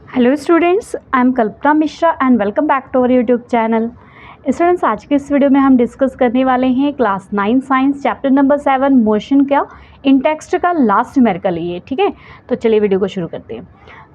Hello students, I am Kalpana Mishra and welcome back to our YouTube channel. Students, आज के इस video में हम डिस्कस करने वाले हैं class 9 science chapter number 7 motion का इन टेक्स्ट का लास्ट न्यूमेरिकल ये। ठीक है, तो चलिए वीडियो को शुरू करते हैं।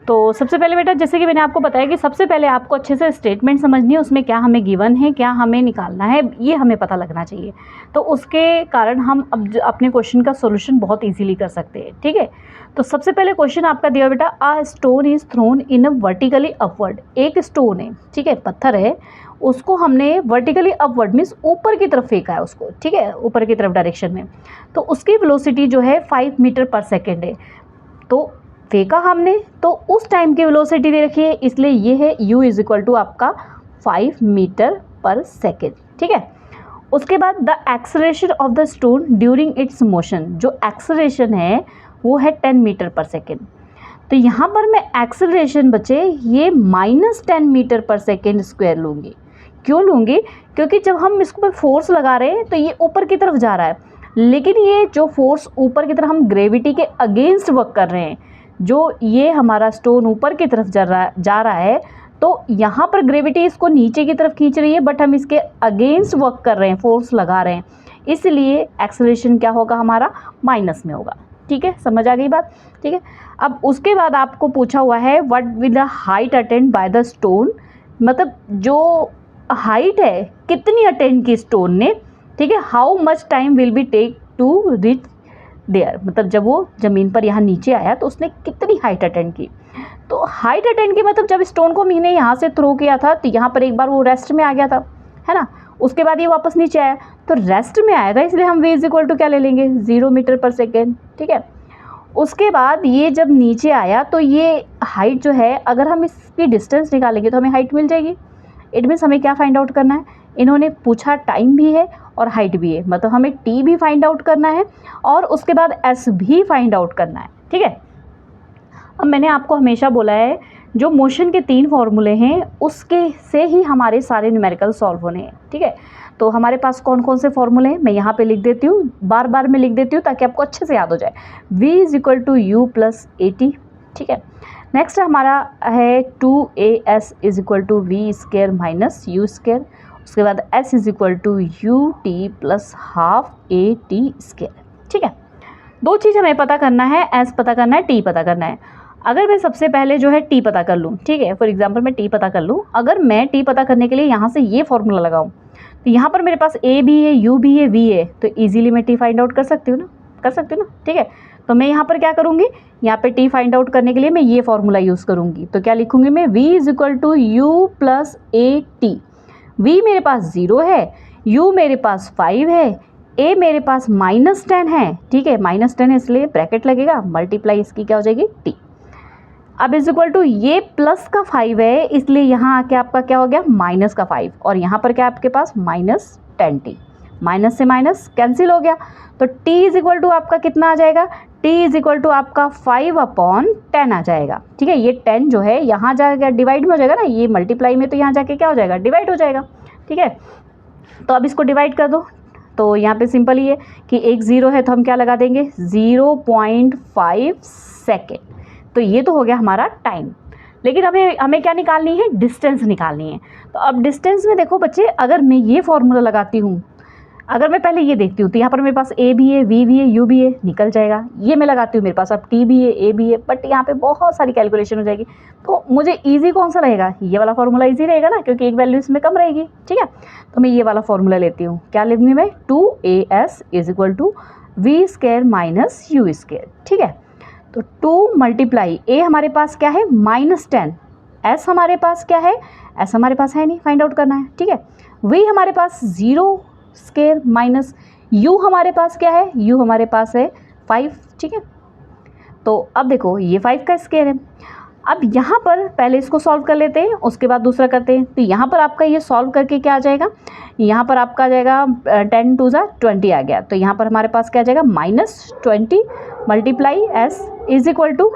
तो सबसे पहले बेटा, जैसे कि मैंने आपको बताया कि सबसे पहले आपको अच्छे से स्टेटमेंट समझनी है, उसमें क्या हमें गिवन है, क्या हमें निकालना है, ये हमें पता लगना चाहिए। तो उसके कारण हम अब अपने क्वेश्चन का सोल्यूशन बहुत इजीली कर सकते हैं। ठीक है, तो सबसे पहले क्वेश्चन आपका दिया बेटा, a stone is thrown in a vertically upward. एक स्टोन है, ठीक है, पत्थर है, उसको हमने वर्टिकली अपवर्ड मीन्स ऊपर की तरफ फेंका है उसको, ठीक है, ऊपर की तरफ डायरेक्शन में। तो उसकी वेलोसिटी जो है 5 मीटर पर सेकेंड है। तो फेंका हमने, तो उस टाइम की वेलोसिटी दे रखी है, इसलिए ये है u इज इक्वल टू आपका 5 मीटर पर सेकेंड। ठीक है, उसके बाद the acceleration of the stone during its motion, जो एक्सेलरेशन है वो है 10 मीटर पर सेकेंड। तो यहाँ पर मैं एक्सेलरेशन बचे ये -10 मीटर पर सेकेंड स्क्वायर लूँगी। क्यों लूँगी? क्योंकि जब हम इसको पर फोर्स लगा रहे हैं तो ये ऊपर की तरफ जा रहा है, लेकिन ये जो फोर्स ऊपर की तरफ हम ग्रेविटी के अगेंस्ट वर्क कर रहे हैं, जो ये हमारा स्टोन ऊपर की तरफ जा रहा है, तो यहाँ पर ग्रेविटी इसको नीचे की तरफ खींच रही है, बट हम इसके अगेंस्ट वर्क कर रहे हैं, फोर्स लगा रहे हैं, इसलिए एक्सेलरेशन क्या होगा हमारा माइनस में होगा। ठीक है, समझ आ गई बात? ठीक है, अब उसके बाद आपको पूछा हुआ है what will the height attend by the stone, मतलब जो हाइट है कितनी अटेंड की स्टोन ने। ठीक है, how much time will be take to reach there, मतलब जब वो ज़मीन पर यहाँ नीचे आया तो उसने कितनी हाइट अटेंड की। तो हाइट अटेंड की मतलब जब स्टोन को मैंने यहाँ से थ्रो किया था तो यहाँ पर एक बार वो रेस्ट में आ गया था, है ना, उसके बाद ये वापस नीचे आया तो रेस्ट में आया था, इसलिए हम v इज इक्वल टू क्या ले लेंगे, 0 मीटर पर सेकेंड। ठीक है, उसके बाद ये जब नीचे आया तो ये हाइट जो है, अगर हम इसकी डिस्टेंस निकालेंगे तो हमें हाइट मिल जाएगी। इट मीन्स हमें क्या फाइंड आउट करना है, इन्होंने पूछा टाइम भी है और हाइट भी है, मतलब हमें t भी फाइंड आउट करना है और उसके बाद s भी फाइंड आउट करना है। ठीक है, अब मैंने आपको हमेशा बोला है जो मोशन के 3 फॉर्मूले हैं उसके से ही हमारे सारे न्यूमेरिकल सॉल्व होने हैं। ठीक है, तो हमारे पास कौन कौन से फॉर्मूले हैं मैं यहाँ पे लिख देती हूँ, बार बार मैं लिख देती हूँ ताकि आपको अच्छे से याद हो जाए। v is equal to u plus a t. ठीक है, नेक्स्ट हमारा है 2as is equal to v square minus u square. उसके बाद s is equal to u t plus half a t square. ठीक है, दो चीज़ हमें पता करना है, s पता करना है, t पता करना है। अगर मैं सबसे पहले जो है t पता कर लूँ, ठीक है, फॉर एग्जांपल मैं t पता कर लूँ, अगर मैं t पता करने के लिए यहाँ से ये फॉर्मूला लगाऊँ तो यहाँ पर मेरे पास a भी है, u भी है, v है, तो इजीली मैं t फाइंड आउट कर सकती हूँ ना, कर सकती हूँ ना। ठीक है, तो मैं यहाँ पर क्या करूँगी, यहाँ पे t फाइंड आउट करने के लिए मैं ये फॉर्मूला यूज़ करूँगी। तो क्या लिखूँगी मैं, v is equal to u plus a t. v मेरे पास 0 है, u मेरे पास 5 है, a मेरे पास -10 है। ठीक है, -10 है इसलिए ब्रैकेट लगेगा, मल्टीप्लाई इसकी क्या हो जाएगी t। अब इज इक्वल टू ये प्लस का 5 है, इसलिए यहाँ आके आपका क्या हो गया माइनस का 5, और यहाँ पर क्या आपके पास -10t, माइनस से माइनस कैंसिल हो गया, तो t इज इक्वल टू आपका कितना आ जाएगा, t इज इक्वल टू आपका 5/10 आ जाएगा। ठीक है, ये 10 जो है यहाँ जाएगा डिवाइड में हो जाएगा ना, ये मल्टीप्लाई में, तो यहाँ जाके क्या हो जाएगा डिवाइड हो जाएगा। ठीक है, तो अब इसको डिवाइड कर दो, तो यहाँ पे सिंपल ही है कि एक 0 है तो हम क्या लगा देंगे 0.5 सेकेंड। तो ये तो हो गया हमारा टाइम, लेकिन हमें क्या निकालनी है, डिस्टेंस निकालनी है। तो अब डिस्टेंस में देखो बच्चे, अगर मैं ये फॉर्मूला लगाती हूँ, अगर मैं पहले ये देखती हूँ तो यहाँ पर मेरे पास a भी है, v भी है, u भी है, निकल जाएगा। ये मैं लगाती हूँ, मेरे पास अब t भी है, a भी है, बट यहाँ पे बहुत सारी कैलकुलेशन हो जाएगी। तो मुझे ईजी कौन सा रहेगा, ये वाला फॉर्मूला ईजी रहेगा ना, क्योंकि एक वैल्यू इसमें कम रहेगी। ठीक है, तो मैं ये वाला फॉर्मूला लेती हूँ, क्या लेंगी मैं, 2as is equal to v square minus u square. ठीक है, तो 2 मल्टीप्लाई a हमारे पास क्या है -10, s हमारे पास क्या है, s हमारे पास है नहीं, फाइंड आउट करना है। ठीक है, v हमारे पास 0 स्क्वायर माइनस u हमारे पास क्या है, u हमारे पास है 5। ठीक है, तो अब देखो ये 5 का स्क्वायर है। अब यहाँ पर पहले इसको सॉल्व कर लेते हैं, उसके बाद दूसरा करते हैं। तो यहाँ पर आपका ये सॉल्व करके क्या आ जाएगा, यहाँ पर आपका आ जाएगा 10 टू 20 आ गया, तो यहाँ पर हमारे पास क्या आ जाएगा -20 multiply s is equal to,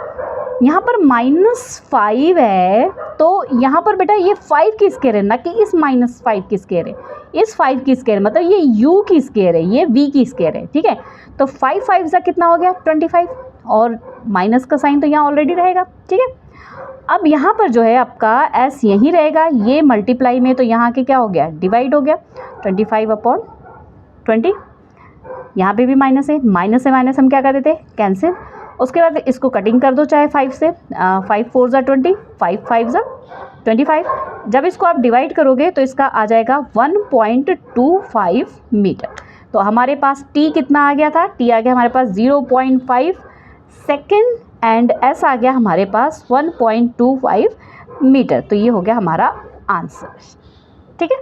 यहाँ पर -5 है, तो यहाँ पर बेटा ये 5 की स्क्वायर है ना कि इस -5 की स्क्वायर है, इस 5 की स्क्वायर मतलब ये u की स्क्वायर है, ये v की स्क्वायर है। ठीक है, तो 5 5 सा कितना हो गया 25, और माइनस का साइन तो यहाँ ऑलरेडी रहेगा। ठीक है, अब यहाँ पर जो है आपका s यहीं रहेगा, ये मल्टीप्लाई में तो यहाँ के क्या हो गया, डिवाइड हो गया, 25/20। यहाँ पे भी माइनस है, माइनस से माइनस हम क्या कर देते, कैंसिल। उसके बाद इसको कटिंग कर दो चाहे 5 से, 5 4 ज़ा 20, 5 5 ज़ा 25। जब इसको आप डिवाइड करोगे तो इसका आ जाएगा 1.25 मीटर। तो हमारे पास t कितना आ गया था, t आ गया हमारे पास 0.5 सेकेंड एंड s आ गया हमारे पास 1.25 मीटर। तो ये हो गया हमारा आंसर, ठीक है।